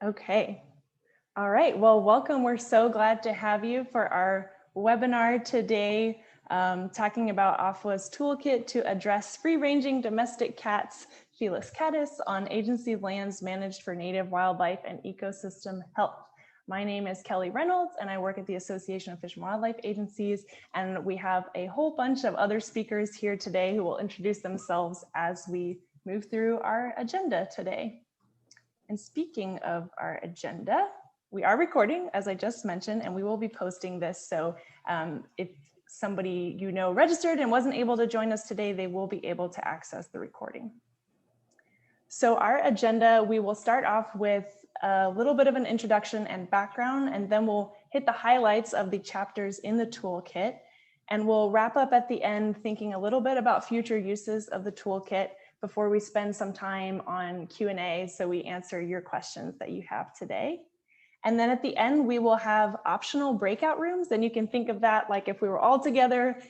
Okay. All right. Well, welcome. We're so glad to have you for our webinar today, talking about AFWA's toolkit to address free-ranging domestic cats, Felis catus, on agency lands managed for native wildlife and ecosystem health. My name is Kelly Reynolds, and I work at the Association of Fish and Wildlife Agencies, and we have a whole bunch of other speakers here today who will introduce themselves as we move through our agenda today. And speaking of our agenda, we are recording, as I just mentioned, and we will be posting this. So if somebody you know registered and wasn't able to join us today, they will be able to access the recording. So our agenda, we will start off with a little bit of an introduction and background, and then we'll hit the highlights of the chapters in the toolkit. And we'll wrap up at the end thinking a little bit about future uses of the toolkit before we spend some time on Q&A, so we answer your questions that you have today. And then at the end, we will have optional breakout rooms, and you can think of that like if we were all together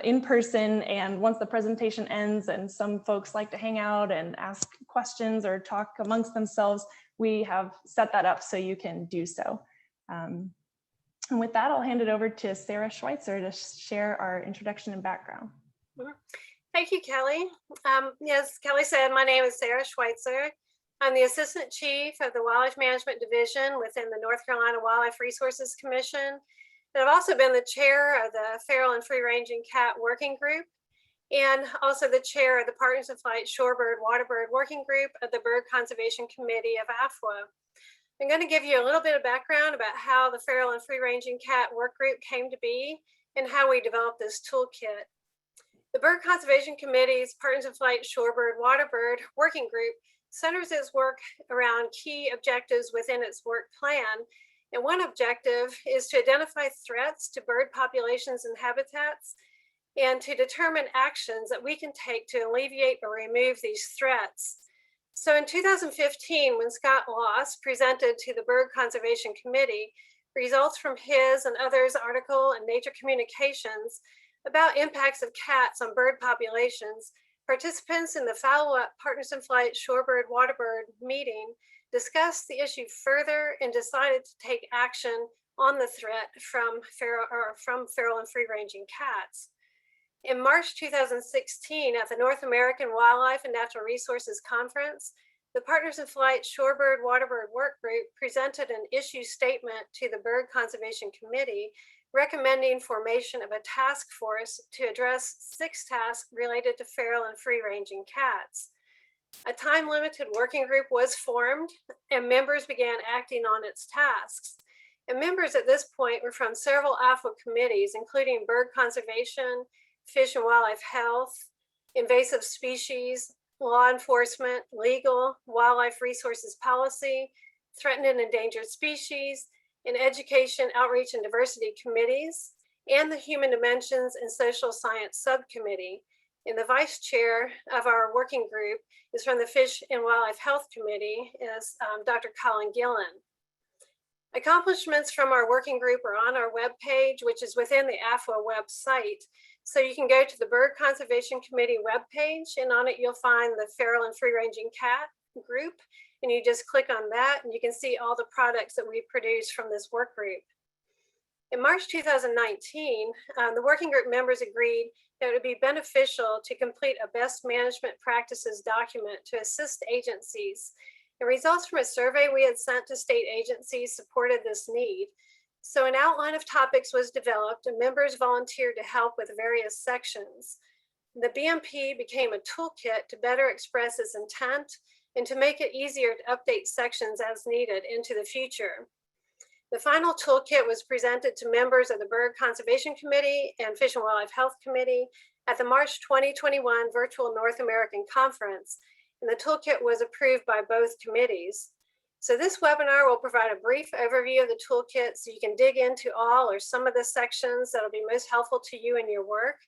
in person, and once the presentation ends and some folks like to hang out and ask questions or talk amongst themselves, we have set that up so you can do so. And with that, I'll hand it over to Sarah Schweitzer to share our introduction and background. Thank you, Kelly. Yes, Kelly said, my name is Sarah Schweitzer. I'm the Assistant Chief of the Wildlife Management Division within the North Carolina Wildlife Resources Commission. And I've also been the chair of the Feral and Free-Ranging Cat Working Group, and also the chair of the Partners in Flight Shorebird Waterbird Working Group of the Bird Conservation Committee of AFWA. I'm going to give you a little bit of background about how the Feral and Free-Ranging Cat Work Group came to be and how we developed this toolkit. The Bird Conservation Committee's Partners in Flight Shorebird Waterbird Working Group centers its work around key objectives within its work plan. And one objective is to identify threats to bird populations and habitats, and to determine actions that we can take to alleviate or remove these threats. So in 2015, when Scott Loss presented to the Bird Conservation Committee results from his and others' article in Nature Communications about impacts of cats on bird populations, participants in the follow-up Partners in Flight Shorebird Waterbird meeting discussed the issue further and decided to take action on the threat from feral and free-ranging cats. In March 2016, at the North American Wildlife and Natural Resources Conference, the Partners in Flight Shorebird Waterbird Work Group presented an issue statement to the Bird Conservation Committee recommending formation of a task force to address 6 tasks related to feral and free-ranging cats. A time-limited working group was formed, and members began acting on its tasks. And members at this point were from several AFWA committees, including bird conservation, fish and wildlife health, invasive species, law enforcement, legal, wildlife resources policy, threatened and endangered species, and education, outreach, and diversity committees, and the Human Dimensions and Social Science Subcommittee. And the vice chair of our working group is from the Fish and Wildlife Health Committee, is Dr. Colin Gillen. Accomplishments from our working group are on our webpage, which is within the AFWA website. So you can go to the Bird Conservation Committee webpage, and on it you'll find the Feral and Free-Ranging Cat group, and you just click on that and you can see all the products that we produce from this work group. In March 2019, the working group members agreed that it would be beneficial to complete a best management practices document to assist agencies. The results from a survey we had sent to state agencies supported this need. So an outline of topics was developed and members volunteered to help with various sections. The BMP became a toolkit to better express its intent and to make it easier to update sections as needed into the future. The final toolkit was presented to members of the Bird Conservation Committee and Fish and Wildlife Health Committee at the March 2021 Virtual North American Conference, and the toolkit was approved by both committees. So this webinar will provide a brief overview of the toolkit so you can dig into all or some of the sections that will be most helpful to you in your work.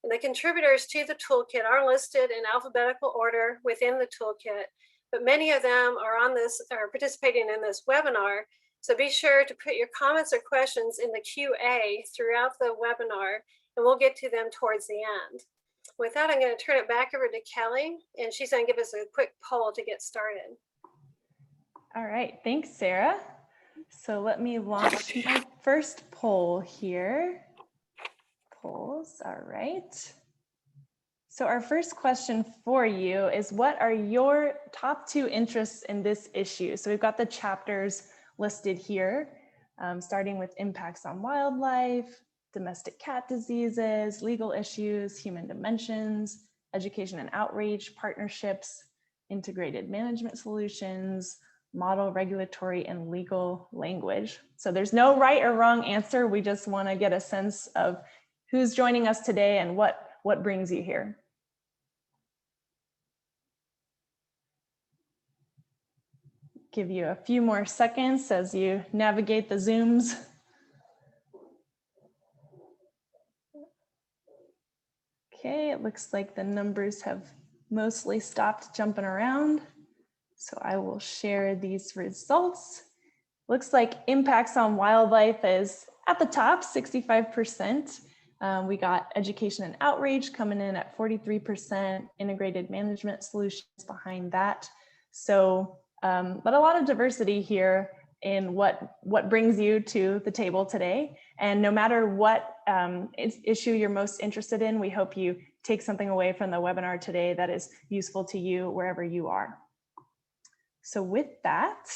And the contributors to the toolkit are listed in alphabetical order within the toolkit, but many of them are participating in this webinar. So be sure to put your comments or questions in the QA throughout the webinar, and we'll get to them towards the end. With that, I'm going to turn it back over to Kelly, and she's going to give us a quick poll to get started. All right, thanks, Sarah. So let me launch my first poll here. Polls, all right. So our first question for you is, what are your top 2 interests in this issue? So we've got the chapters listed here, starting with impacts on wildlife, domestic cat diseases, legal issues, human dimensions, education and outreach, partnerships, integrated management solutions, model regulatory and legal language. So there's no right or wrong answer. We just want to get a sense of who's joining us today and what brings you here. Give you a few more seconds as you navigate the Zooms. Okay, it looks like the numbers have mostly stopped jumping around. So I will share these results. Looks like impacts on wildlife is at the top, 65%. We got education and outreach coming in at 43%, integrated management solutions behind that. So, but a lot of diversity here in what brings you to the table today. And no matter what issue you're most interested in, we hope you take something away from the webinar today that is useful to you wherever you are. So with that,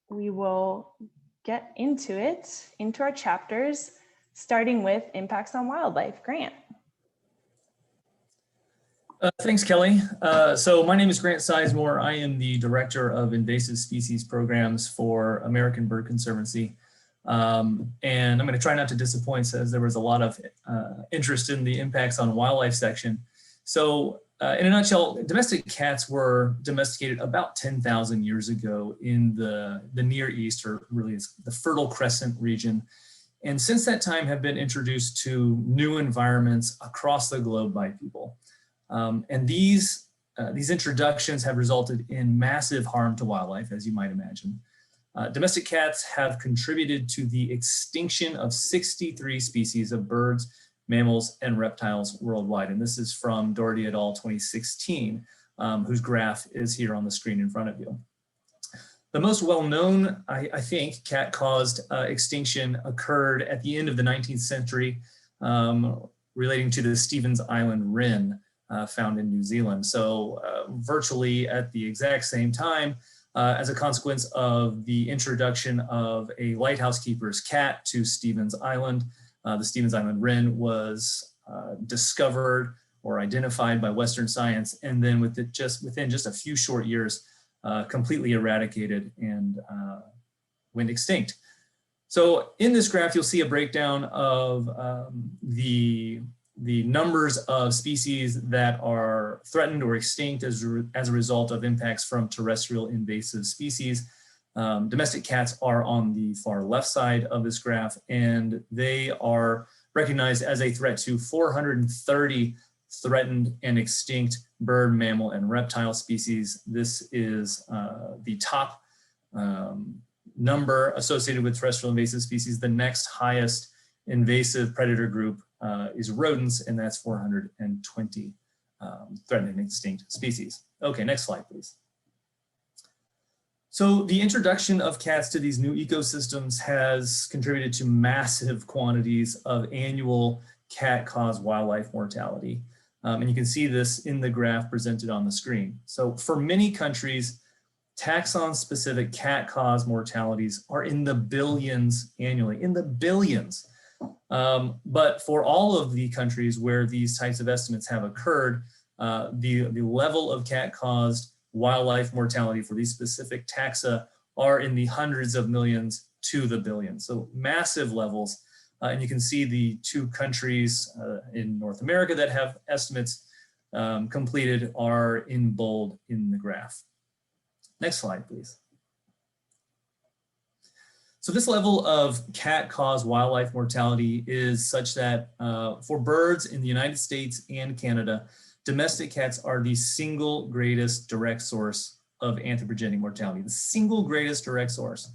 we will get into it, into our chapters, starting with impacts on wildlife. Grant. Thanks, Kelly. So my name is Grant Sizemore. I am the Director of Invasive Species Programs for American Bird Conservancy. And I'm going to try not to disappoint, as there was a lot of interest in the impacts on wildlife section. So in a nutshell, domestic cats were domesticated about 10,000 years ago in the Near East, or really the Fertile Crescent region. And since that time have been introduced to new environments across the globe by people. And these introductions have resulted in massive harm to wildlife, as you might imagine. Domestic cats have contributed to the extinction of 63 species of birds, mammals, and reptiles worldwide. And this is from Doherty et al. 2016, whose graph is here on the screen in front of you. The most well-known, I think, cat-caused extinction occurred at the end of the 19th century, relating to the Stevens Island wren found in New Zealand. So virtually at the exact same time, as a consequence of the introduction of a lighthouse keeper's cat to Stevens Island, the Stevens Island wren was discovered or identified by Western science, and then within just a few short years, completely eradicated and went extinct. So in this graph, you'll see a breakdown of the numbers of species that are threatened or extinct as a result of impacts from terrestrial invasive species. Domestic cats are on the far left side of this graph, and they are recognized as a threat to 430 threatened and extinct bird, mammal, and reptile species. This is the top number associated with terrestrial invasive species. The next highest invasive predator group is rodents, and that's 420 threatened and extinct species. Okay, next slide, please. So the introduction of cats to these new ecosystems has contributed to massive quantities of annual cat-caused wildlife mortality. And you can see this in the graph presented on the screen. So for many countries, taxon-specific cat-caused mortalities are in the billions annually, in the billions. But for all of the countries where these types of estimates have occurred, the level of cat-caused wildlife mortality for these specific taxa are in the hundreds of millions to the billions. So massive levels. And you can see the two countries in North America that have estimates completed are in bold in the graph. Next slide, please. So this level of cat-caused wildlife mortality is such that for birds in the United States and Canada, domestic cats are the single greatest direct source of anthropogenic mortality, the single greatest direct source.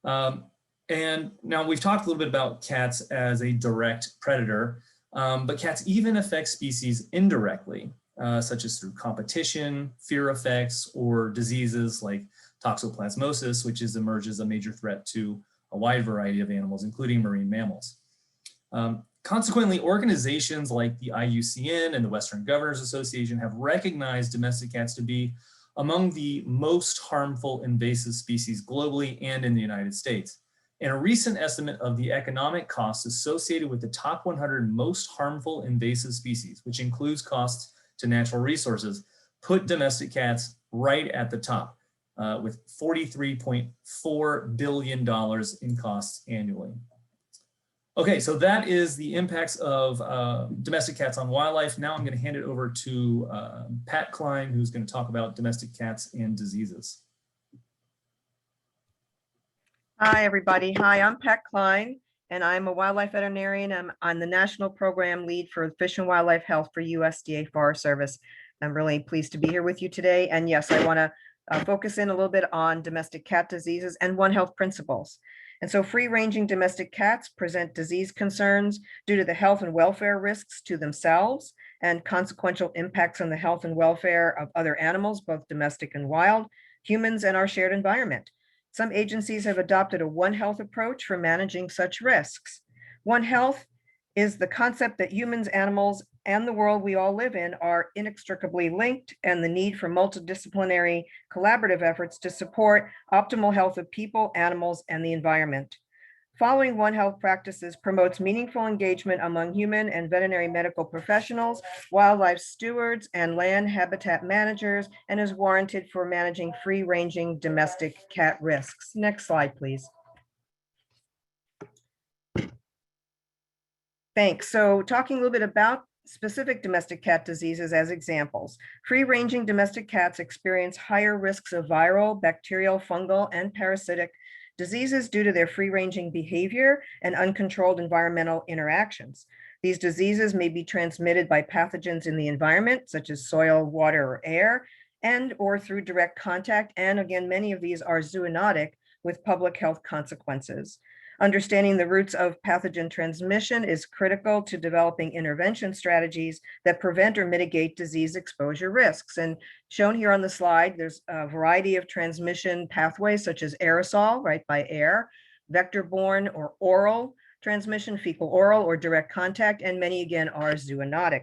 And now we've talked a little bit about cats as a direct predator, but cats even affect species indirectly. such as through competition, fear effects, or diseases like toxoplasmosis, which emerges a major threat to a wide variety of animals, including marine mammals. Consequently, organizations like the IUCN and the Western Governors Association have recognized domestic cats to be among the most harmful invasive species globally and in the United States. And a recent estimate of the economic costs associated with the top 100 most harmful invasive species, which includes costs to natural resources, put domestic cats right at the top, with $43.4 billion in costs annually. Okay, so that is the impacts of domestic cats on wildlife. Now I'm going to hand it over to Pat Klein, who's going to talk about domestic cats and diseases. Hi, everybody. Hi, I'm Pat Klein, and I'm a wildlife veterinarian. I'm the National Program Lead for Fish and Wildlife Health for USDA Forest Service. I'm really pleased to be here with you today. And yes, I want to focus in a little bit on domestic cat diseases and One Health principles. And so free-ranging domestic cats present disease concerns due to the health and welfare risks to themselves and consequential impacts on the health and welfare of other animals, both domestic and wild, humans, and our shared environment. Some agencies have adopted a One Health approach for managing such risks. One Health is the concept that humans, animals, and the world we all live in are inextricably linked, and the need for multidisciplinary collaborative efforts to support optimal health of people, animals, and the environment. Following One Health practices promotes meaningful engagement among human and veterinary medical professionals, wildlife stewards, and land habitat managers, and is warranted for managing free-ranging domestic cat risks. Next slide, please. Thanks. So talking a little bit about specific domestic cat diseases as examples. Free-ranging domestic cats experience higher risks of viral, bacterial, fungal, and parasitic diseases due to their free-ranging behavior and uncontrolled environmental interactions. These diseases may be transmitted by pathogens in the environment, such as soil, water, or air, and or through direct contact. And again, many of these are zoonotic with public health consequences. Understanding the roots of pathogen transmission is critical to developing intervention strategies that prevent or mitigate disease exposure risks. And shown here on the slide, there's a variety of transmission pathways, such as aerosol, right, by air, vector-borne or oral transmission, fecal-oral or direct contact, and many again are zoonotic.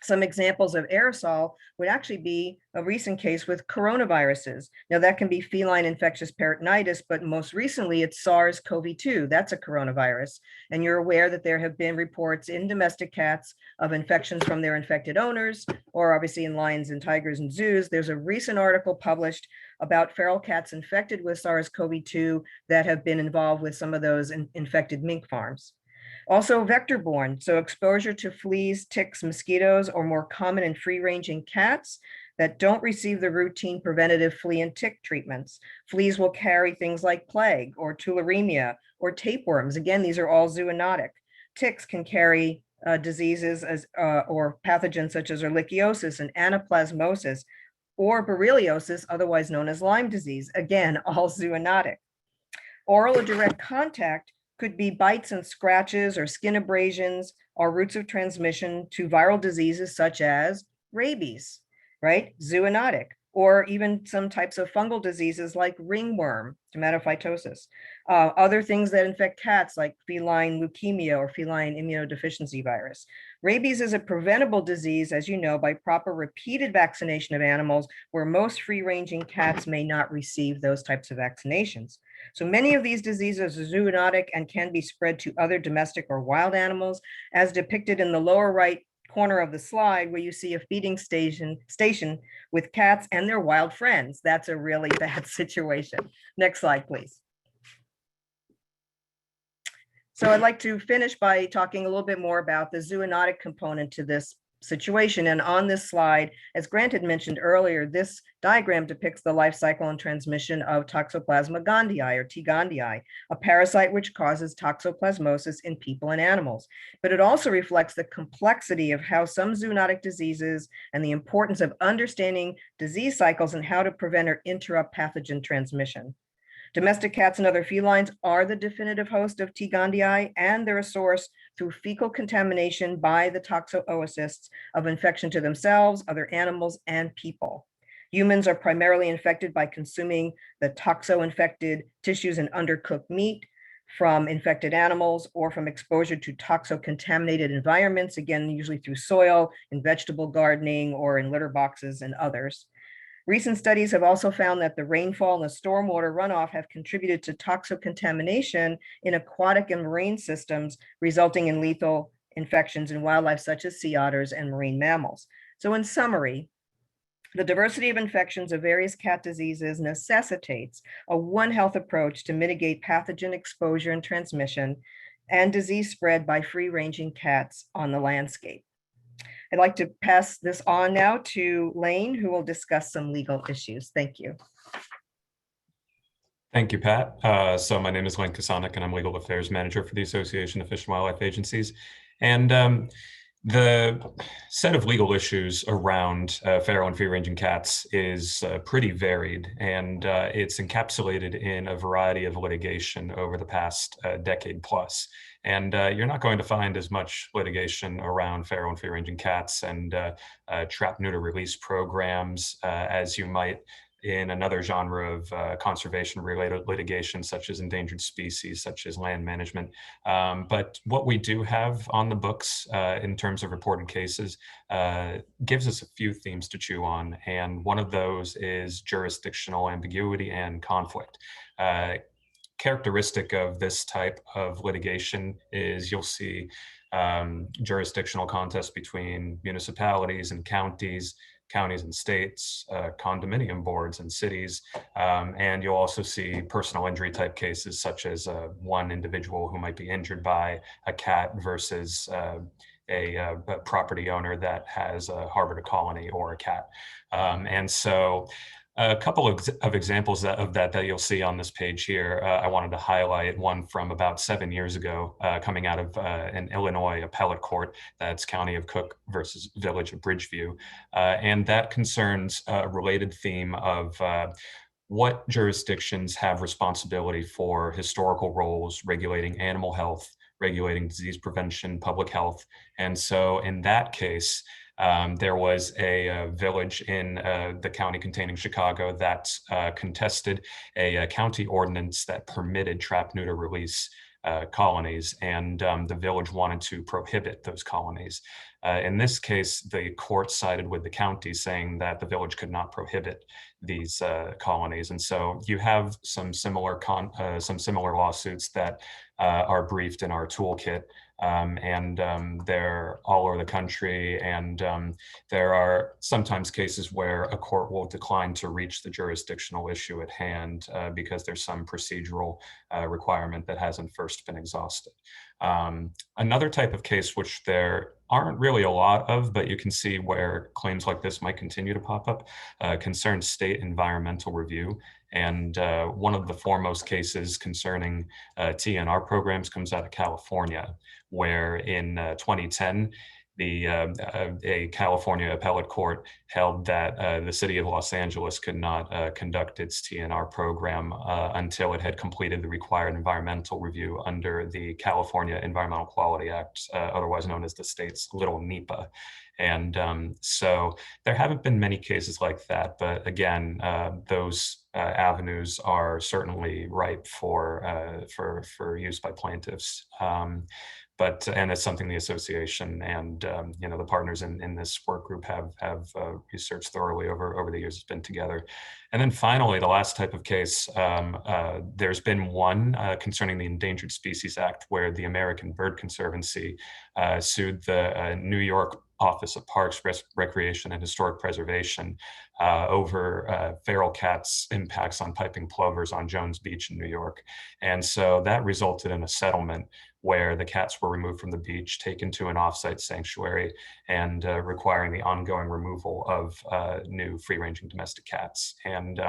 Some examples of aerosol would actually be a recent case with coronaviruses. Now that can be feline infectious peritonitis, but most recently it's SARS-CoV-2. That's a coronavirus. And you're aware that there have been reports in domestic cats of infections from their infected owners, or obviously in lions and tigers and zoos. There's a recent article published about feral cats infected with SARS-CoV-2 that have been involved with some of those infected mink farms. Also vector-borne, so exposure to fleas, ticks, mosquitoes, or more common in free-ranging cats that don't receive the routine preventative flea and tick treatments. Fleas will carry things like plague or tularemia or tapeworms. Again, these are all zoonotic. Ticks can carry diseases or pathogens such as ehrlichiosis and anaplasmosis or borreliosis, otherwise known as Lyme disease. Again, all zoonotic. Oral or direct contact could be bites and scratches or skin abrasions or routes of transmission to viral diseases such as rabies, right? Zoonotic, or even some types of fungal diseases like ringworm, dermatophytosis. Other things that infect cats like feline leukemia or feline immunodeficiency virus. Rabies is a preventable disease, as you know, by proper repeated vaccination of animals, where most free-ranging cats may not receive those types of vaccinations. So many of these diseases are zoonotic and can be spread to other domestic or wild animals, as depicted in the lower right corner of the slide, where you see a feeding station with cats and their wild friends. That's a really bad situation. Next slide, please. So I'd like to finish by talking a little bit more about the zoonotic component to this situation. And on this slide, as Grant had mentioned earlier, this diagram depicts the life cycle and transmission of Toxoplasma gondii or T. gondii, a parasite which causes toxoplasmosis in people and animals. But it also reflects the complexity of how some zoonotic diseases and the importance of understanding disease cycles and how to prevent or interrupt pathogen transmission. Domestic cats and other felines are the definitive host of T. gondii, and they're a source through fecal contamination by the toxoocysts of infection to themselves, other animals, and people. Humans are primarily infected by consuming the toxo-infected tissues and undercooked meat from infected animals or from exposure to toxo-contaminated environments, again, usually through soil, in vegetable gardening, or in litter boxes and others. Recent studies have also found that the rainfall and the stormwater runoff have contributed to toxo-contamination in aquatic and marine systems, resulting in lethal infections in wildlife such as sea otters and marine mammals. So in summary, the diversity of infections of various cat diseases necessitates a One Health approach to mitigate pathogen exposure and transmission and disease spread by free-ranging cats on the landscape. I'd like to pass this on now to Lane, who will discuss some legal issues. Thank you. Thank you, Pat. So my name is Lane Kasonic, and I'm Legal Affairs Manager for the Association of Fish and Wildlife Agencies. And the set of legal issues around feral and free-ranging cats is pretty varied, and it's encapsulated in a variety of litigation over the past decade plus. And you're not going to find as much litigation around feral and free-ranging cats and trap, neuter, release programs as you might in another genre of conservation-related litigation, such as endangered species, such as land management. But what we do have on the books in terms of reported cases gives us a few themes to chew on. And one of those is jurisdictional ambiguity and conflict. Characteristic of this type of litigation is you'll see jurisdictional contests between municipalities and counties and states, condominium boards and cities, and you'll also see personal injury type cases such as one individual who might be injured by a cat versus a property owner that has harbored a colony or a cat. And so a couple of examples of that you'll see on this page here. I wanted to highlight one from about 7 years ago, coming out of an Illinois appellate court. That's County of Cook versus Village of Bridgeview. And that concerns a related theme of what jurisdictions have responsibility for historical roles regulating animal health, regulating disease prevention, public health. And so in that case, there was a village in the county containing Chicago that contested a county ordinance that permitted trap, neuter, release colonies, and the village wanted to prohibit those colonies. In this case, the court sided with the county, saying that the village could not prohibit these colonies. And so you have some similar lawsuits that are briefed in our toolkit. They're all over the country, and there are sometimes cases where a court will decline to reach the jurisdictional issue at hand because there's some procedural requirement that hasn't first been exhausted. Another type of case, which there aren't really a lot of, but you can see where claims like this might continue to pop up, concerns state environmental review. And one of the foremost cases concerning TNR programs comes out of California, where in 2010, a California appellate court held that the city of Los Angeles could not conduct its TNR program until it had completed the required environmental review under the California Environmental Quality Act, otherwise known as the state's Little NEPA. And so there haven't been many cases like that, but again, those avenues are certainly ripe for use by plaintiffs. And it's something the association and the partners in this work group have researched thoroughly over the years it's been together. And then finally, the last type of case, there's been one concerning the Endangered Species Act, where the American Bird Conservancy sued the New York Office of Parks, Recreation, and Historic Preservation over feral cats' impacts on piping plovers on Jones Beach in New York. And so that resulted in a settlement where the cats were removed from the beach, taken to an offsite sanctuary, and requiring the ongoing removal of new free-ranging domestic cats. And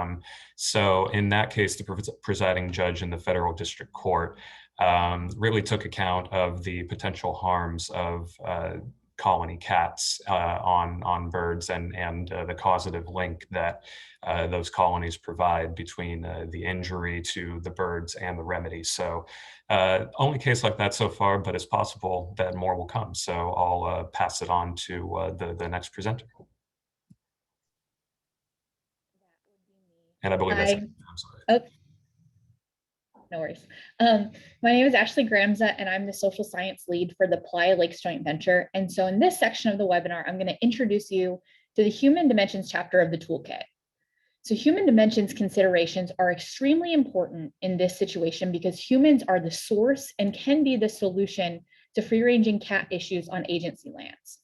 so in that case, the presiding judge in the federal district court really took account of the potential harms of colony cats on birds, and the causative link that those colonies provide between the injury to the birds and the remedy. So only case like that so far, but it's possible that more will come. So I'll pass it on to the next presenter. And I believe that's it. I'm sorry. Oh, no worries. My name is Ashley Gramza, and I'm the social science lead for the Playa Lakes joint venture. And so in this section of the webinar, I'm going to introduce you to the human dimensions chapter of the toolkit. So human dimensions considerations are extremely important in this situation because humans are the source and can be the solution to free-ranging cat issues on agency lands.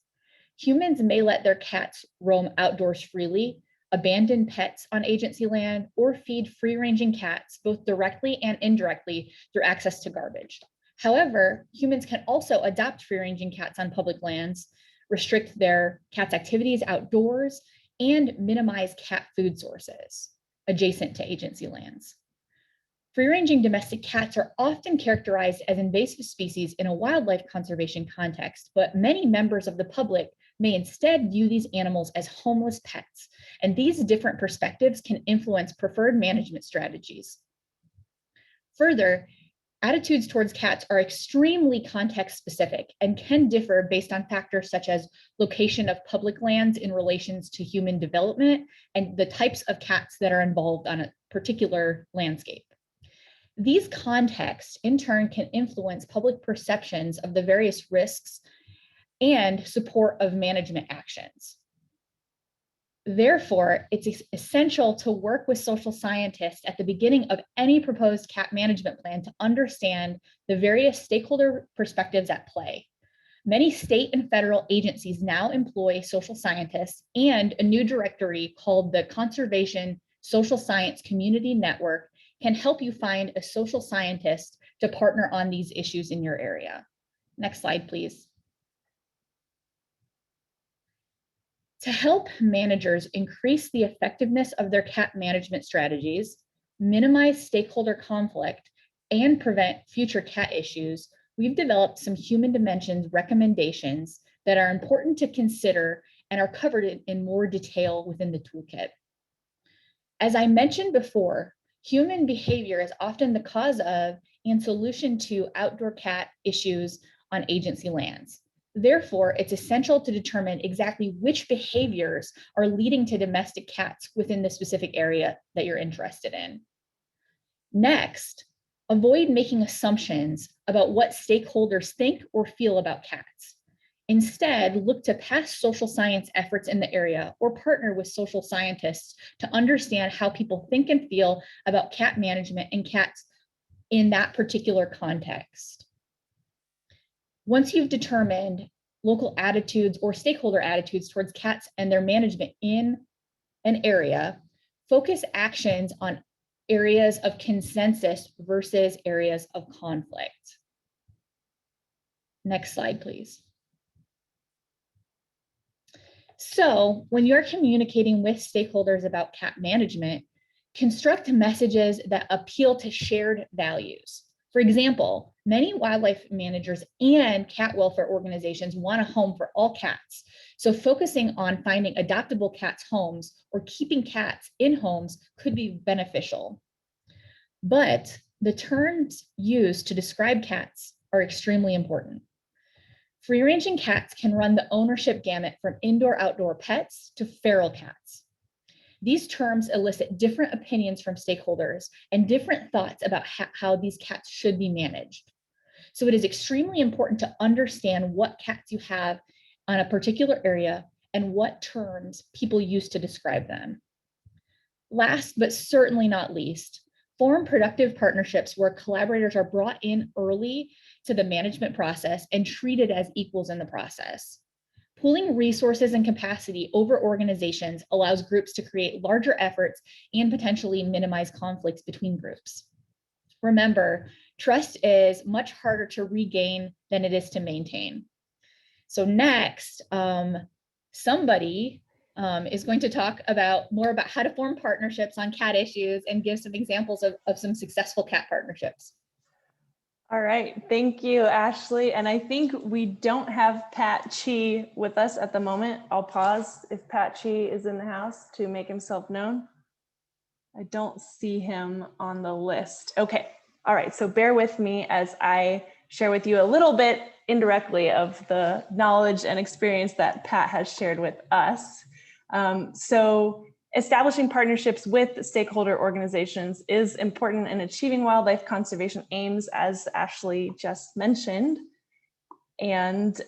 Humans may let their cats roam outdoors freely, abandon pets on agency land, or feed free-ranging cats both directly and indirectly through access to garbage. However, humans can also adopt free-ranging cats on public lands, restrict their cats' activities outdoors, and minimize cat food sources adjacent to agency lands. Free-ranging domestic cats are often characterized as invasive species in a wildlife conservation context, but many members of the public may instead view these animals as homeless pets, and these different perspectives can influence preferred management strategies. Further, attitudes towards cats are extremely context-specific and can differ based on factors such as location of public lands in relations to human development and the types of cats that are involved on a particular landscape. These contexts, in turn, can influence public perceptions of the various risks and support of management actions. Therefore, it's essential to work with social scientists at the beginning of any proposed cat management plan to understand the various stakeholder perspectives at play. Many state and federal agencies now employ social scientists, and a new directory called the Conservation Social Science Community Network can help you find a social scientist to partner on these issues in your area. Next slide, please. To help managers increase the effectiveness of their cat management strategies, minimize stakeholder conflict, and prevent future cat issues, we've developed some human dimensions recommendations that are important to consider and are covered in more detail within the toolkit. As I mentioned before, human behavior is often the cause of and solution to outdoor cat issues on agency lands. Therefore, it's essential to determine exactly which behaviors are leading to domestic cats within the specific area that you're interested in. Next, avoid making assumptions about what stakeholders think or feel about cats. Instead, look to past social science efforts in the area or partner with social scientists to understand how people think and feel about cat management and cats in that particular context. Once you've determined local attitudes or stakeholder attitudes towards cats and their management in an area, focus actions on areas of consensus versus areas of conflict. Next slide, please. So when you're communicating with stakeholders about cat management, construct messages that appeal to shared values. For example, many wildlife managers and cat welfare organizations want a home for all cats. So focusing on finding adoptable cats' homes or keeping cats in homes could be beneficial. But the terms used to describe cats are extremely important. Free-ranging cats can run the ownership gamut from indoor-outdoor pets to feral cats. These terms elicit different opinions from stakeholders and different thoughts about how these cats should be managed. So it is extremely important to understand what cats you have on a particular area and what terms people use to describe them. Last, but certainly not least, form productive partnerships where collaborators are brought in early to the management process and treated as equals in the process. Pooling resources and capacity over organizations allows groups to create larger efforts and potentially minimize conflicts between groups. Remember, trust is much harder to regain than it is to maintain. So next, somebody is going to talk more about how to form partnerships on cat issues and give some examples of some successful cat partnerships. All right, thank you, Ashley. And I think we don't have Pat Chi with us at the moment. I'll pause if Pat Chi is in the house to make himself known. I don't see him on the list. Okay, all right, so bear with me as I share with you a little bit indirectly of the knowledge and experience that Pat has shared with us. So establishing partnerships with stakeholder organizations is important in achieving wildlife conservation aims, as Ashley just mentioned. And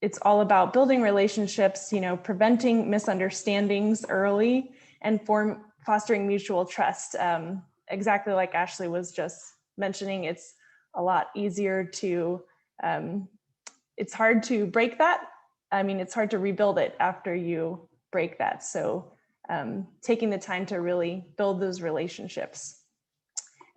it's all about building relationships, preventing misunderstandings early and fostering mutual trust. Exactly like Ashley was just mentioning, it's a lot easier to, it's hard to break that. I mean, it's hard to rebuild it after you break that. So taking the time to really build those relationships.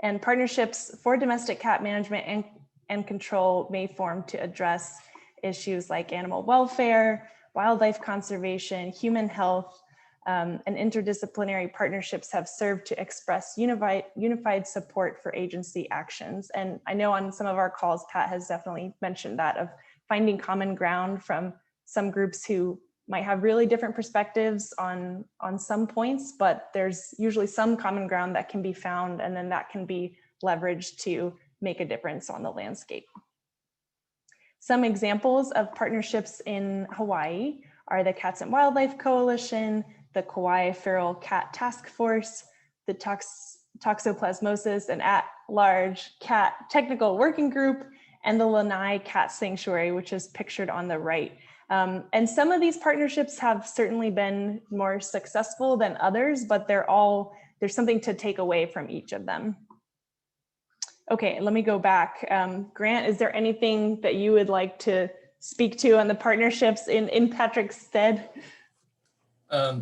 And partnerships for domestic cat management and control may form to address issues like animal welfare, wildlife conservation, human health, and interdisciplinary partnerships have served to express unified support for agency actions. And I know on some of our calls, Pat has definitely mentioned that, of finding common ground from some groups who might have really different perspectives on some points, but there's usually some common ground that can be found, and then that can be leveraged to make a difference on the landscape. Some examples of partnerships in Hawaii are the Cats and Wildlife Coalition, the Kauai Feral Cat Task Force, the Toxoplasmosis and At-Large Cat Technical Working Group, and the Lanai Cat Sanctuary, which is pictured on the right. And some of these partnerships have certainly been more successful than others, but there's something to take away from each of them. Okay, let me go back. Grant, is there anything that you would like to speak to on the partnerships in Patrick's stead?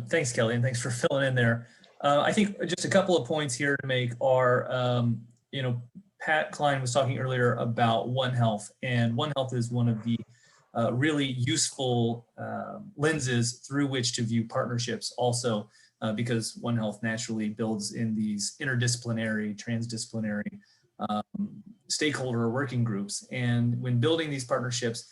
Thanks, Kelly, and thanks for filling in there. I think just a couple of points here to make are, Pat Klein was talking earlier about One Health, and One Health is one of the really useful lenses through which to view partnerships also, because One Health naturally builds in these interdisciplinary, transdisciplinary stakeholder working groups. And when building these partnerships,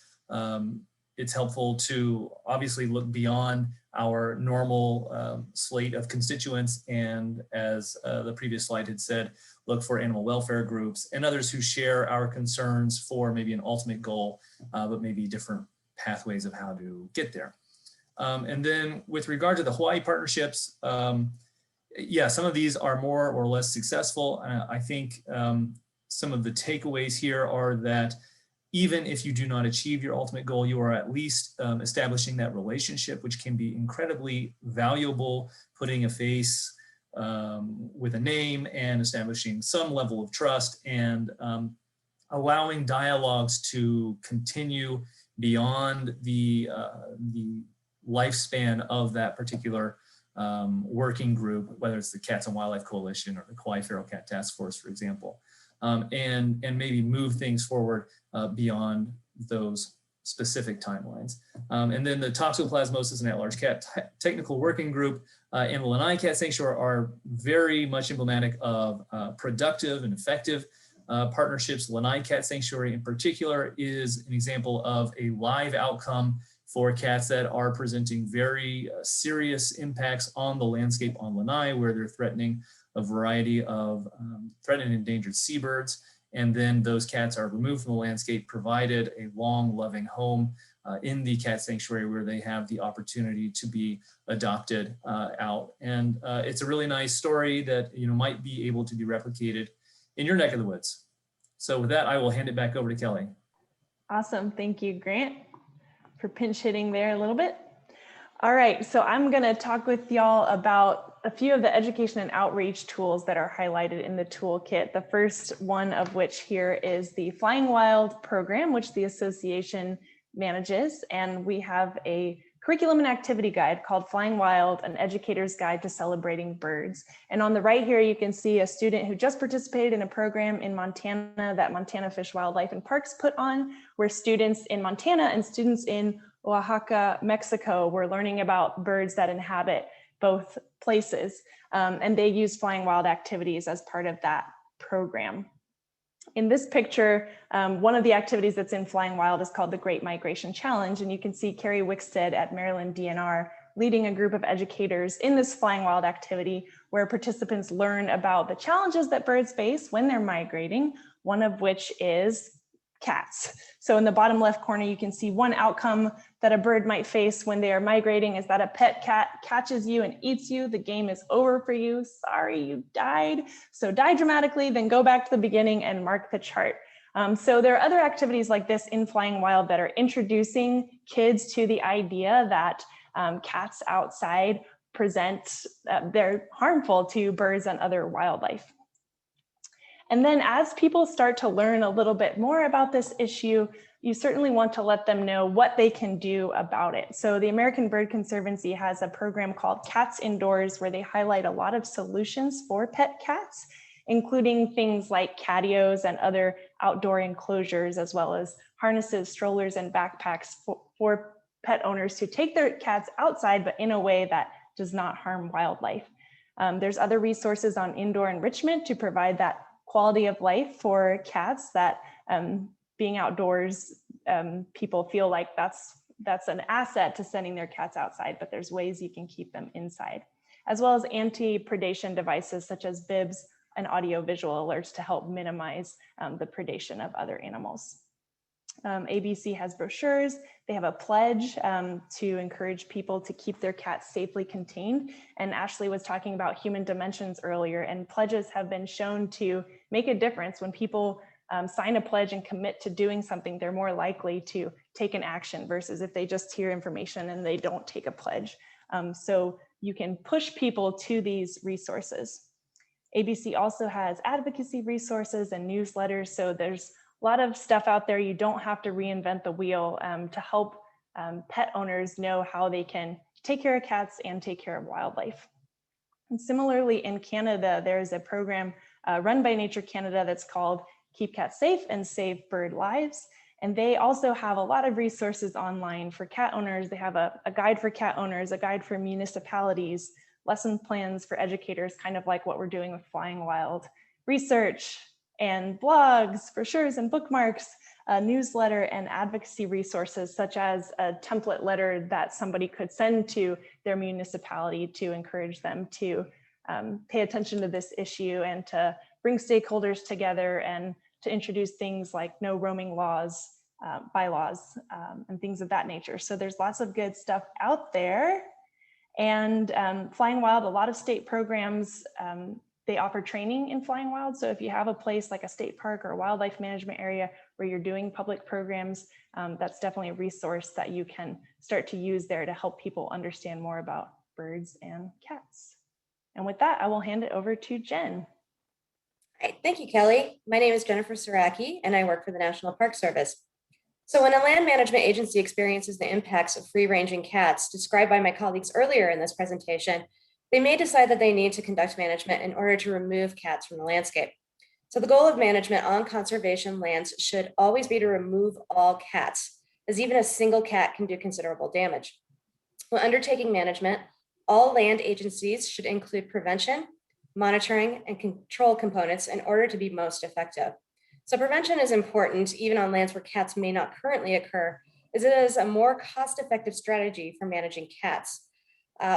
it's helpful to obviously look beyond our normal slate of constituents, and as the previous slide had said, look for animal welfare groups and others who share our concerns for maybe an ultimate goal, but maybe different pathways of how to get there. And then with regard to the Hawaii partnerships, yeah, some of these are more or less successful. I think some of the takeaways here are that even if you do not achieve your ultimate goal, you are at least establishing that relationship, which can be incredibly valuable, putting a face with a name and establishing some level of trust, and allowing dialogues to continue beyond the lifespan of that particular working group, whether it's the Cats and Wildlife Coalition or the Kauai Feral Cat Task Force, for example, and maybe move things forward beyond those specific timelines. And then the Toxoplasmosis and At-Large Cat Technical Working Group and the Lanai Cat Sanctuary are very much emblematic of productive and effective partnerships. Lanai Cat Sanctuary in particular is an example of a live outcome for cats that are presenting very serious impacts on the landscape on Lanai, where they're threatening a variety of threatened and endangered seabirds. And then those cats are removed from the landscape, provided a long, loving home in the cat sanctuary where they have the opportunity to be adopted out. And it's a really nice story that might be able to be replicated in your neck of the woods. So with that, I will hand it back over to Kelly. Awesome, thank you, Grant, for pinch hitting there a little bit. All right, so I'm gonna talk with y'all about a few of the education and outreach tools that are highlighted in the toolkit. The first one of which here is the Flying Wild program, which the association manages. And we have a curriculum and activity guide called Flying Wild, an educator's guide to celebrating birds. And on the right here, you can see a student who just participated in a program in Montana that Montana Fish, Wildlife and Parks put on, where students in Montana and students in Oaxaca, Mexico were learning about birds that inhabit both places. And they use Flying Wild activities as part of that program. In this picture, one of the activities that's in Flying Wild is called the Great Migration Challenge. And you can see Carrie Wickstead at Maryland DNR leading a group of educators in this Flying Wild activity where participants learn about the challenges that birds face when they're migrating, one of which is cats. So in the bottom left corner, you can see one outcome that a bird might face when they are migrating is that a pet cat catches you and eats you. The game is over for you. Sorry, you died. So die dramatically, then go back to the beginning and mark the chart. So there are other activities like this in Flying Wild that are introducing kids to the idea that cats outside they're harmful to birds and other wildlife. And then as people start to learn a little bit more about this issue, you certainly want to let them know what they can do about it. So the American Bird Conservancy has a program called Cats Indoors where they highlight a lot of solutions for pet cats, including things like catios and other outdoor enclosures, as well as harnesses, strollers, and backpacks for pet owners to take their cats outside, but in a way that does not harm wildlife. There's other resources on indoor enrichment to provide that quality of life for cats that being outdoors, people feel like that's an asset to sending their cats outside, but there's ways you can keep them inside, as well as anti-predation devices such as bibs and audio-visual alerts to help minimize the predation of other animals. ABC has brochures. They have a pledge to encourage people to keep their cats safely contained. And Ashley was talking about human dimensions earlier, and pledges have been shown to make a difference. When people sign a pledge and commit to doing something, they're more likely to take an action versus if they just hear information and they don't take a pledge. So you can push people to these resources. ABC also has advocacy resources and newsletters. So there's a lot of stuff out there. You don't have to reinvent the wheel to help pet owners know how they can take care of cats and take care of wildlife. And similarly, in Canada, there's a program run by Nature Canada that's called Keep Cats Safe and Save Bird Lives. And they also have a lot of resources online for cat owners. They have a guide for cat owners, a guide for municipalities, lesson plans for educators, kind of like what we're doing with Flying Wild, research, and blogs, brochures, and bookmarks, a newsletter, and advocacy resources such as a template letter that somebody could send to their municipality to encourage them to pay attention to this issue and to bring stakeholders together and to introduce things like no roaming laws, bylaws, and things of that nature. So there's lots of good stuff out there. And Flying Wild, a lot of state programs, they offer training in Flying Wild. So if you have a place like a state park or a wildlife management area where you're doing public programs, that's definitely a resource that you can start to use there to help people understand more about birds and cats. And with that, I will hand it over to Jen. All right, thank you, Kelly. My name is Jennifer Saraki, and I work for the National Park Service. So when a land management agency experiences the impacts of free-ranging cats described by my colleagues earlier in this presentation, they may decide that they need to conduct management in order to remove cats from the landscape. So the goal of management on conservation lands should always be to remove all cats, as even a single cat can do considerable damage. When undertaking management, all land agencies should include prevention, monitoring, and control components in order to be most effective. So prevention is important even on lands where cats may not currently occur, as it is a more cost-effective strategy for managing cats.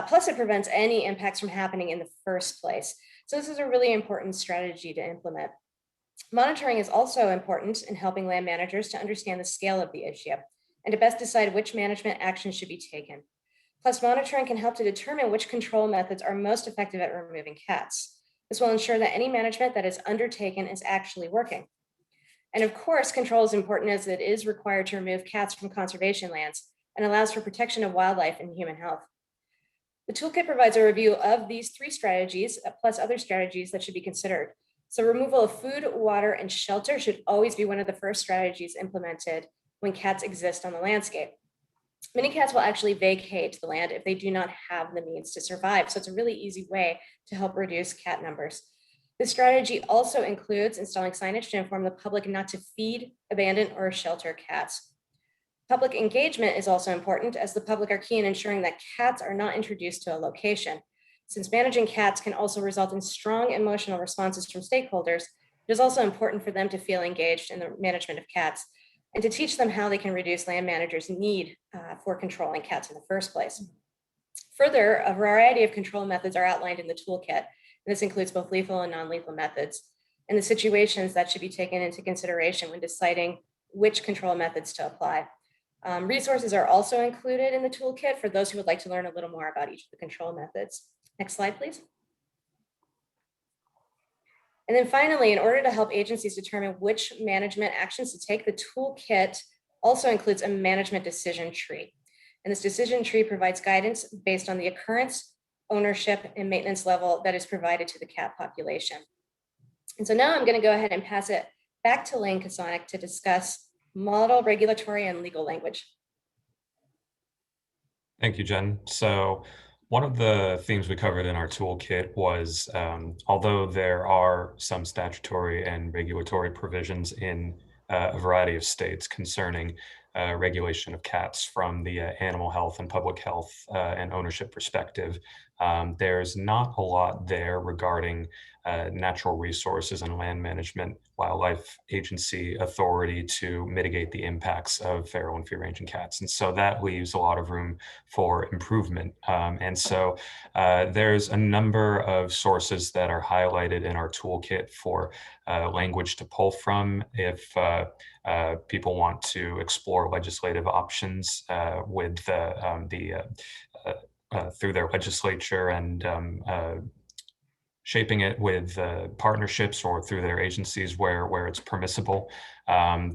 Plus, it prevents any impacts from happening in the first place. So this is a really important strategy to implement. Monitoring is also important in helping land managers to understand the scale of the issue and to best decide which management action should be taken. Plus, monitoring can help to determine which control methods are most effective at removing cats. This will ensure that any management that is undertaken is actually working. And of course, control is important as it is required to remove cats from conservation lands and allows for protection of wildlife and human health. The toolkit provides a review of these 3 strategies, plus other strategies that should be considered. So removal of food, water, and shelter should always be one of the first strategies implemented when cats exist on the landscape. Many cats will actually vacate the land if they do not have the means to survive. So it's a really easy way to help reduce cat numbers. This strategy also includes installing signage to inform the public not to feed, abandon, or shelter cats. Public engagement is also important, as the public are key in ensuring that cats are not introduced to a location. Since managing cats can also result in strong emotional responses from stakeholders, It is also important for them to feel engaged in the management of cats and to teach them how they can reduce land managers' need for controlling cats in the first place. Further, a variety of control methods are outlined in the toolkit, and this includes both lethal and non-lethal methods, and the situations that should be taken into consideration when deciding which control methods to apply. Resources are also included in the toolkit for those who would like to learn a little more about each of the control methods. Next slide, please. And then finally, in order to help agencies determine which management actions to take, the toolkit also includes a management decision tree. And this decision tree provides guidance based on the occurrence, ownership, and maintenance level that is provided to the cat population. And so now I'm going to go ahead and pass it back to Lane Kasonic to discuss model, regulatory, and legal language. Thank you, Jen. So one of the themes we covered in our toolkit was, although there are some statutory and regulatory provisions in a variety of states concerning regulation of cats from the animal health and public health and ownership perspective, there's not a lot there regarding natural resources and land management, wildlife agency authority to mitigate the impacts of feral and free-ranging cats. And so that leaves a lot of room for improvement. And so there's a number of sources that are highlighted in our toolkit for language to pull from if people want to explore legislative options with through their legislature and shaping it with partnerships or through their agencies where it's permissible.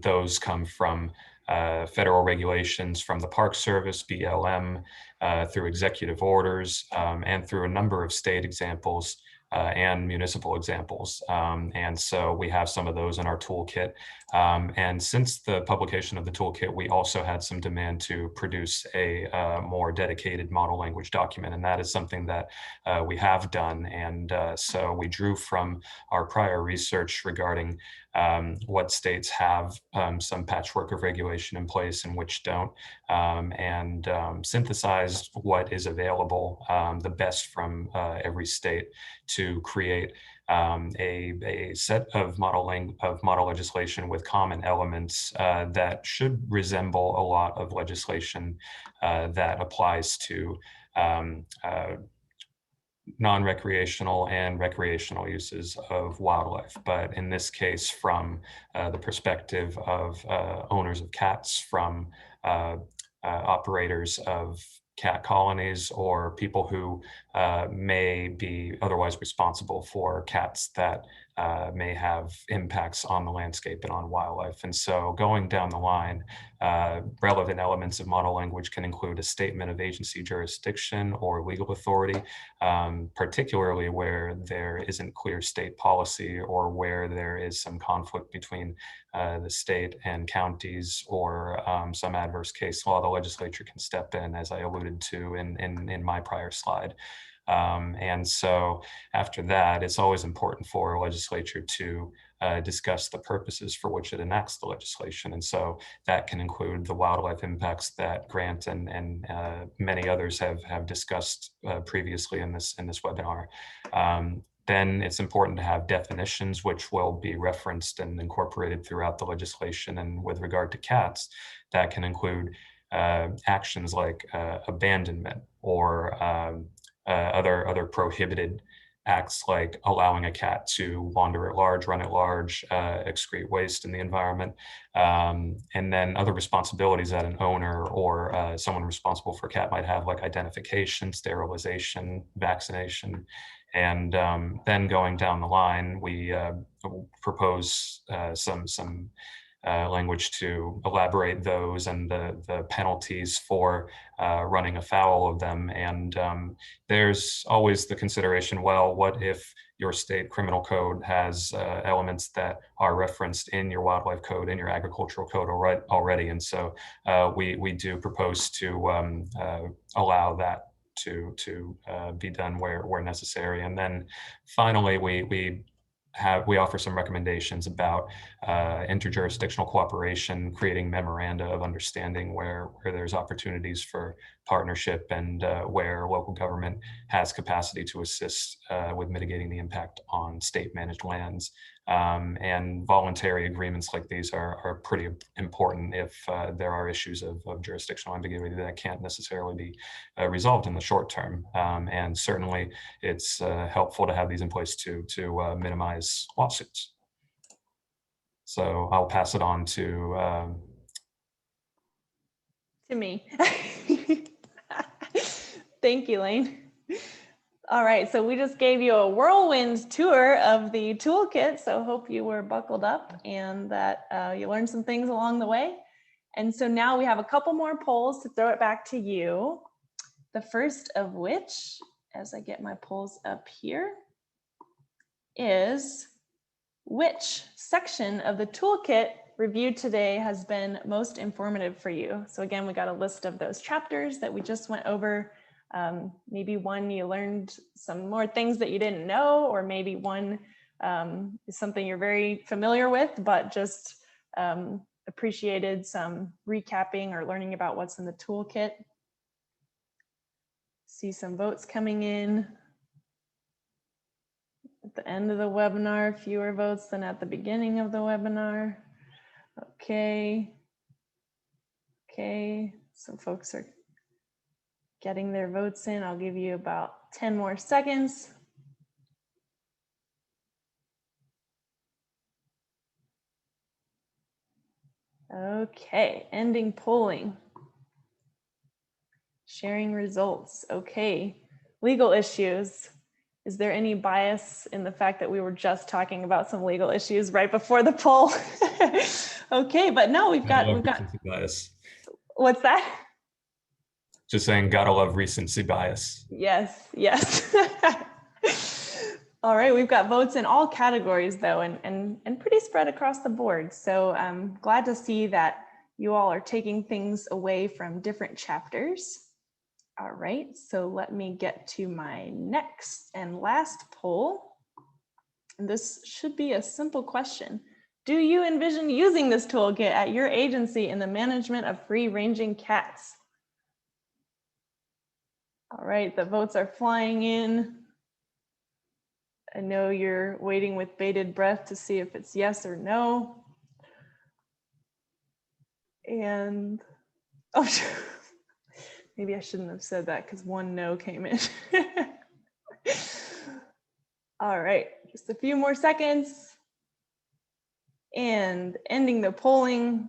Those come from federal regulations from the Park Service, BLM, through executive orders, and through a number of state examples and municipal examples. And so we have some of those in our toolkit. And since the publication of the toolkit, we also had some demand to produce a more dedicated model language document. And that is something that we have done. And so we drew from our prior research regarding what states have some patchwork of regulation in place and which don't, and synthesized what is available, the best from every state, to create a set of model legislation with common elements that should resemble a lot of legislation that applies to non-recreational and recreational uses of wildlife, but in this case from the perspective of owners of cats, from operators of cat colonies, or people who may be otherwise responsible for cats that may have impacts on the landscape and on wildlife. And so going down the line, relevant elements of model language can include a statement of agency jurisdiction or legal authority, particularly where there isn't clear state policy or where there is some conflict between the state and counties, or some adverse case law. The legislature can step in, as I alluded to in my prior slide. And so after that, it's always important for a legislature to discuss the purposes for which it enacts the legislation. And so that can include the wildlife impacts that Grant and many others have discussed previously in this webinar. Then it's important to have definitions which will be referenced and incorporated throughout the legislation. And with regard to cats, that can include actions like abandonment, or other prohibited acts like allowing a cat to wander at large, run at large, excrete waste in the environment, and then other responsibilities that an owner or someone responsible for a cat might have, like identification, sterilization, vaccination. And then going down the line, we propose some language to elaborate those and the penalties for running afoul of them. And there's always the consideration, well, what if your state criminal code has elements that are referenced in your wildlife code, in your agricultural code already? And so we do propose to allow that to be done where necessary. And then finally, we we offer some recommendations about interjurisdictional cooperation, creating memoranda of understanding where there's opportunities for partnership and where local government has capacity to assist with mitigating the impact on state managed lands. And voluntary agreements like these are pretty important if there are issues of jurisdictional ambiguity that can't necessarily be resolved in the short term. And certainly it's helpful to have these in place to minimize lawsuits. So I'll pass it on to me. Thank you, Lane. All right, so we just gave you a whirlwind tour of the toolkit, so hope you were buckled up and that you learned some things along the way. And so now we have a couple more polls to throw it back to you. The first of which, as I get my polls up here, is which section of the toolkit reviewed today has been most informative for you? So again, we got a list of those chapters that we just went over. Maybe one you learned some more things that you didn't know, or maybe one is something you're very familiar with, but just appreciated some recapping or learning about what's in the toolkit. See some votes coming in. At the end of the webinar, fewer votes than at the beginning of the webinar. Okay. Okay, so folks are getting their votes in. I'll give you about 10 more seconds. Okay, ending polling. Sharing results. Okay, legal issues. Is there any bias in the fact that we were just talking about some legal issues right before the poll? Okay, but no, we've got bias. What's that? Just saying, gotta love recency bias. Yes, yes. All right, we've got votes in all categories though, and pretty spread across the board. So I'm glad to see that you all are taking things away from different chapters. All right, so let me get to my next and last poll. And this should be a simple question. Do you envision using this toolkit at your agency in the management of free-ranging cats? All right, the votes are flying in. I know you're waiting with bated breath to see if it's yes or no. And, oh, maybe I shouldn't have said that because one no came in. All right, just a few more seconds. And ending the polling.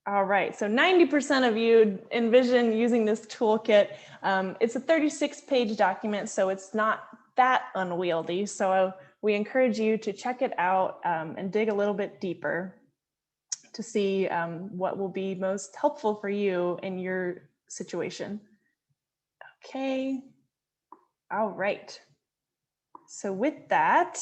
All right, so 90% of you envision using this toolkit. It's a 36-page document, so it's not that unwieldy. So we encourage you to check it out and dig a little bit deeper to see what will be most helpful for you in your situation. Okay, all right. So with that,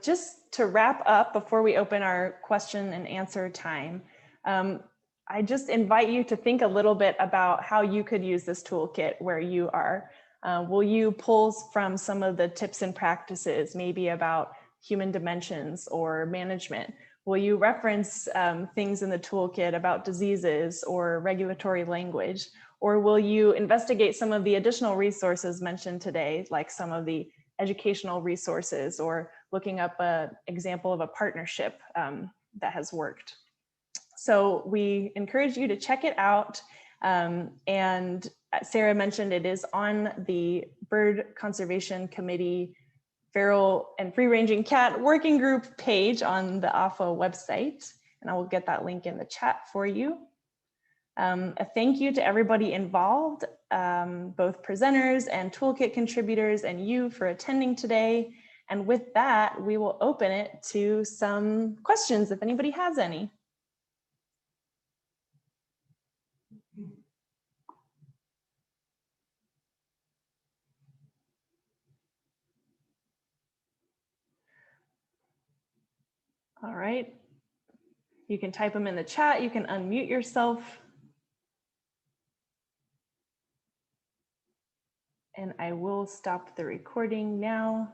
just to wrap up before we open our question and answer time, I just invite you to think a little bit about how you could use this toolkit where you are. Will you pull from some of the tips and practices, maybe about human dimensions or management? Will you reference things in the toolkit about diseases or regulatory language? Or will you investigate some of the additional resources mentioned today, like some of the educational resources, or looking up an example of a partnership that has worked? So we encourage you to check it out. And Sarah mentioned it is on the Bird Conservation Committee Feral and Free-Ranging Cat Working Group page on the AFWA website, and I will get that link in the chat for you. A thank you to everybody involved, both presenters and toolkit contributors and you for attending today. And with that, we will open it to some questions if anybody has any. All right, you can type them in the chat, you can unmute yourself. And I will stop the recording now.